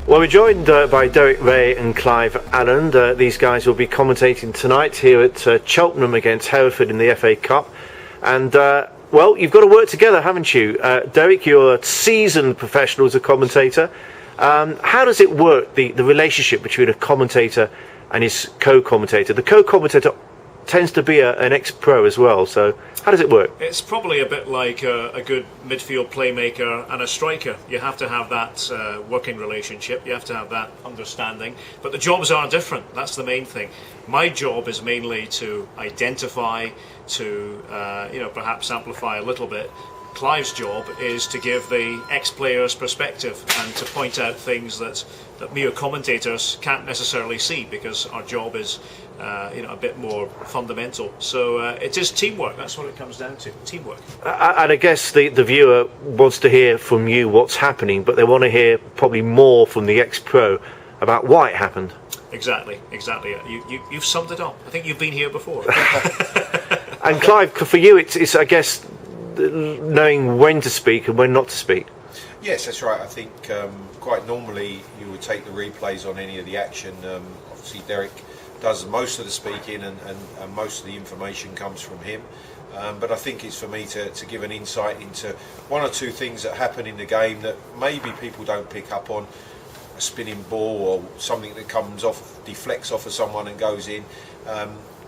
Well, we're joined by Derek Ray and Clive Allen. These guys will be commentating tonight here at Cheltenham against Hereford in the FA Cup. And, well, you've got to work together, haven't you? Derek, you're a seasoned professional as a commentator. How does it work, the relationship between a commentator and his co-commentator? The co-commentator tends to be an ex-pro as well, so how does it work? It's probably a bit like a good midfield playmaker and a striker. You have to have that working relationship, you have to have that understanding, but the jobs are different. That's the main thing. My job is mainly to identify, to perhaps amplify a little bit. Clive's job is to give the ex-players perspective and to point out things that mere commentators can't necessarily see, because our job is a bit more fundamental. So it is teamwork. That's what it comes down to, teamwork. And I guess the viewer wants to hear from you what's happening, but they want to hear probably more from the ex-pro about why it happened. Exactly. You've summed it up. I think you've been here before. And Clive, for you, it's I guess knowing when to speak and when not to speak. Yes, that's right. I think quite normally you would take the replays on any of the action. Obviously Derek does most of the speaking and most of the information comes from him. But I think it's for me to give an insight into one or two things that happen in the game that maybe people don't pick up on. A spinning ball or something that comes off, deflects off of someone and goes in.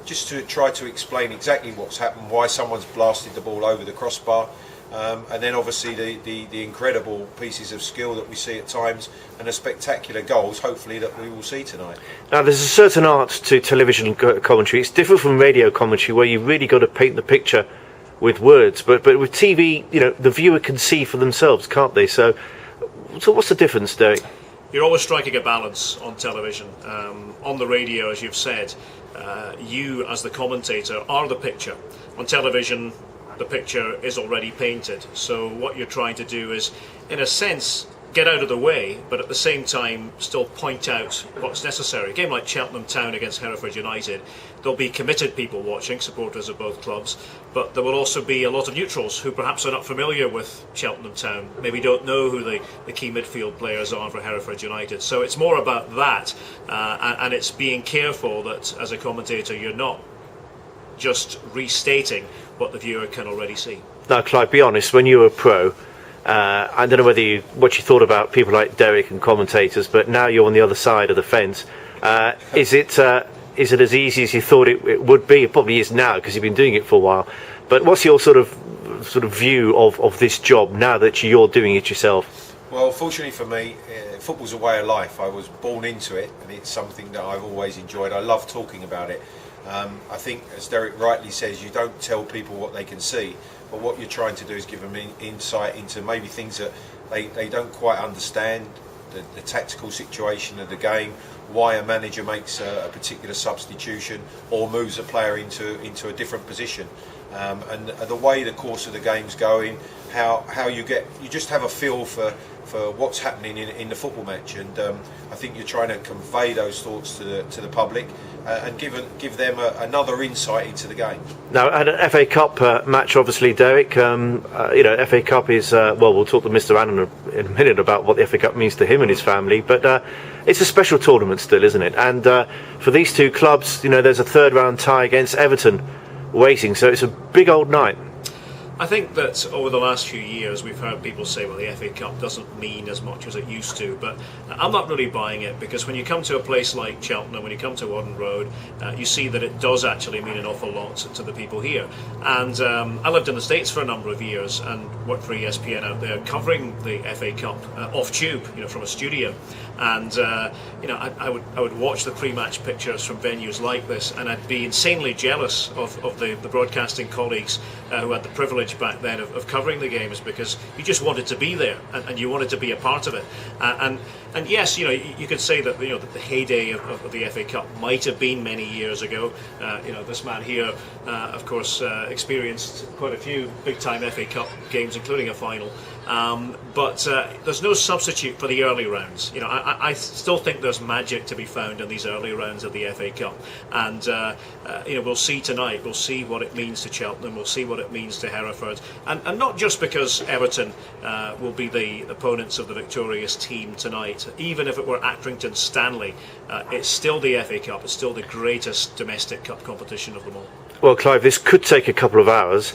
Just to try to explain exactly what's happened, why someone's blasted the ball over the crossbar, and then obviously the incredible pieces of skill that we see at times and the spectacular goals, hopefully, that we will see tonight. Now, there's a certain art to television commentary. It's different from radio commentary, where you've really got to paint the picture with words, but with TV, the viewer can see for themselves, can't they? So what's the difference, Derek? You're always striking a balance on television. On the radio, as you've said, you as the commentator are the picture. On television, the picture is already painted. So what you're trying to do is, in a sense, get out of the way, but at the same time still point out what's necessary. A game like Cheltenham Town against Hereford United, there'll be committed people watching, supporters of both clubs, but there will also be a lot of neutrals who perhaps are not familiar with Cheltenham Town, maybe don't know who the key midfield players are for Hereford United. So it's more about that, and it's being careful that as a commentator you're not just restating what the viewer can already see. Now, Clive, be honest, when you were a pro, I don't know what you thought about people like Derek and commentators, but now you're on the other side of the fence. Is it as easy as you thought it would be? It probably is now, because you've been doing it for a while. But what's your sort of view of this job now that you're doing it yourself? Well, fortunately for me, football's a way of life. I was born into it, and it's something that I've always enjoyed. I love talking about it. I think, as Derek rightly says, you don't tell people what they can see, but what you're trying to do is give them insight into maybe things that they don't quite understand, the tactical situation of the game, why a manager makes a particular substitution or moves a player into a different position, and the way the course of the game's going, how you just have a feel for what's happening in the football match, and I think you're trying to convey those thoughts to the public and give them another insight into the game. Now, at an FA Cup match, obviously, Derek, FA Cup is, we'll talk to Mr. Allen in a minute about what the FA Cup means to him and his family, but it's a special tournament still, isn't it? And for these two clubs, there's a third round tie against Everton waiting, so it's a big old night. I think that over the last few years we've heard people say, well, the FA Cup doesn't mean as much as it used to, but I'm not really buying it, because when you come to a place like Cheltenham, when you come to Warden Road, you see that it does actually mean an awful lot to the people here. And I lived in the States for a number of years and worked for ESPN out there covering the FA Cup off tube, from a studio. And I would watch the pre-match pictures from venues like this, and I'd be insanely jealous of the broadcasting colleagues who had the privilege back then of covering the games, because you just wanted to be there and you wanted to be a part of it. And yes, you could say that that the heyday of the FA Cup might have been many years ago. This man here, of course, experienced quite a few big-time FA Cup games, including a final. But there's no substitute for the early rounds. You know, I still think there's magic to be found in these early rounds of the FA Cup, and you know, we'll see tonight. We'll see what it means to Cheltenham. We'll see what it means to Hereford, and not just because Everton will be the opponents of the victorious team tonight. Even if it were Accrington Stanley, it's still the FA Cup. It's still the greatest domestic cup competition of them all. Well, Clive, this could take a couple of hours,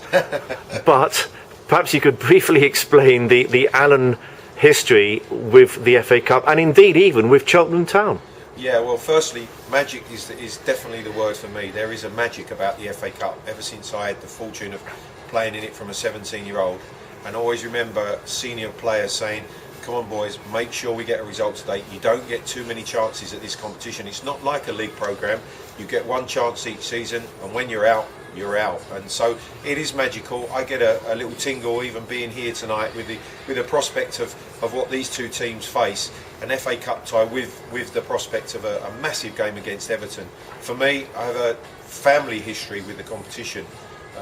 but perhaps you could briefly explain the Allen history with the FA Cup, and indeed even with Cheltenham Town. Yeah, well, firstly, magic is definitely the word for me. There is a magic about the FA Cup ever since I had the fortune of playing in it from a 17-year-old. And I always remember senior players saying, come on boys, make sure we get a result today. You don't get too many chances at this competition. It's not like a league programme. You get one chance each season, and when you're out, you're out. And so it is magical. I get a little tingle even being here tonight with the prospect of what these two teams face, an FA Cup tie with the prospect of a massive game against Everton. For me, I have a family history with the competition.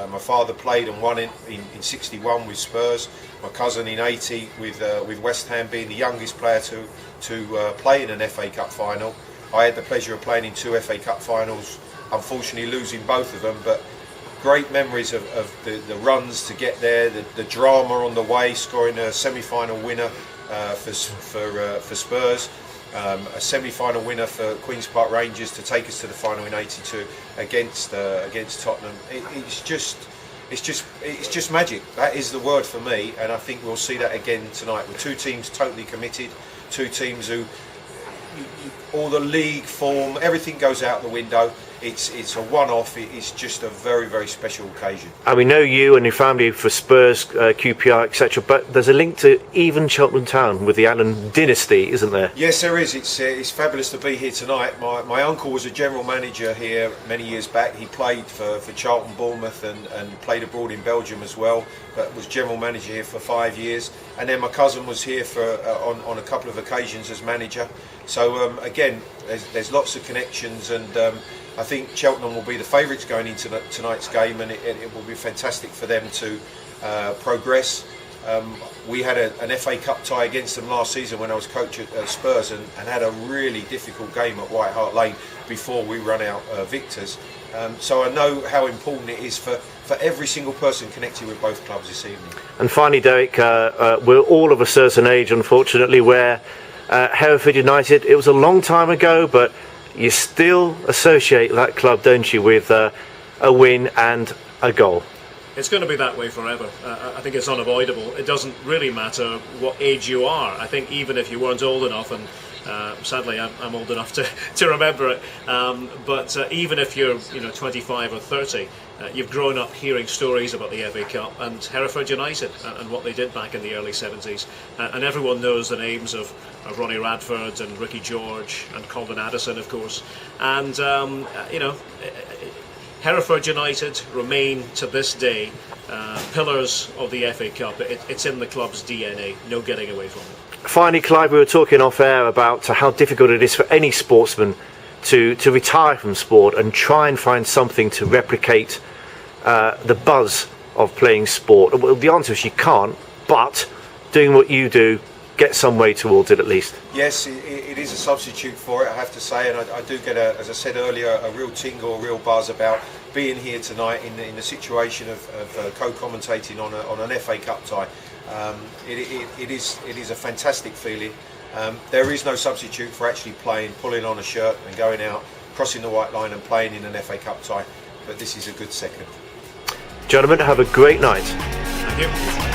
My father played and won in 61 with Spurs. My cousin in 80 with West Ham, being the youngest player to play in an FA Cup final. I had the pleasure of playing in 2 FA Cup finals, unfortunately losing both of them, but great memories of the runs to get there, the drama on the way, scoring a semi-final winner for Spurs, a semi-final winner for Queen's Park Rangers to take us to the final in '82 against Tottenham. It's just magic. That is the word for me, and I think we'll see that again tonight with two teams totally committed, two teams who all the league form, everything goes out the window. It's a one-off. It's just a very, very special occasion. And we know you and your family for Spurs, QPR, etc. But there's a link to even Cheltenham Town with the Allen dynasty, isn't there? Yes, there is. It's fabulous to be here tonight. My uncle was a general manager here many years back. He played for Charlton, Bournemouth, and played abroad in Belgium as well. But was general manager here for 5 years. And then my cousin was here for on a couple of occasions as manager. So again, there's lots of connections, and I think Cheltenham will be the favourites going into tonight's game, and it will be fantastic for them to progress. We had an FA Cup tie against them last season when I was coach at Spurs, and had a really difficult game at White Hart Lane before we run out victors. So I know how important it is for every single person connected with both clubs this evening. And finally, Derek, we're all of a certain age, unfortunately, where Hereford United, it was a long time ago, but you still associate that club, don't you, with a win and a goal? It's going to be that way forever. I think it's unavoidable. It doesn't really matter what age you are. I think even if you weren't old enough, and sadly I'm old enough to remember it, but even if you're 25 or 30, you've grown up hearing stories about the FA Cup and Hereford United and what they did back in the early 70s. And everyone knows the names of Ronnie Radford and Ricky George and Colin Addison, of course. And, Hereford United remain to this day pillars of the FA Cup. It's in the club's DNA, no getting away from it. Finally, Clive, we were talking off air about how difficult it is for any sportsman to retire from sport and try and find something to replicate the buzz of playing sport. Well, the answer is you can't, but doing what you do, get some way towards it at least. Yes, it is a substitute for it, I have to say, and I do get, as I said earlier, a real tingle, a real buzz about being here tonight in the situation of co-commentating on an FA Cup tie. It is a fantastic feeling. There is no substitute for actually playing, pulling on a shirt and going out, crossing the white line and playing in an FA Cup tie, but this is a good second. Gentlemen, have a great night. Thank you.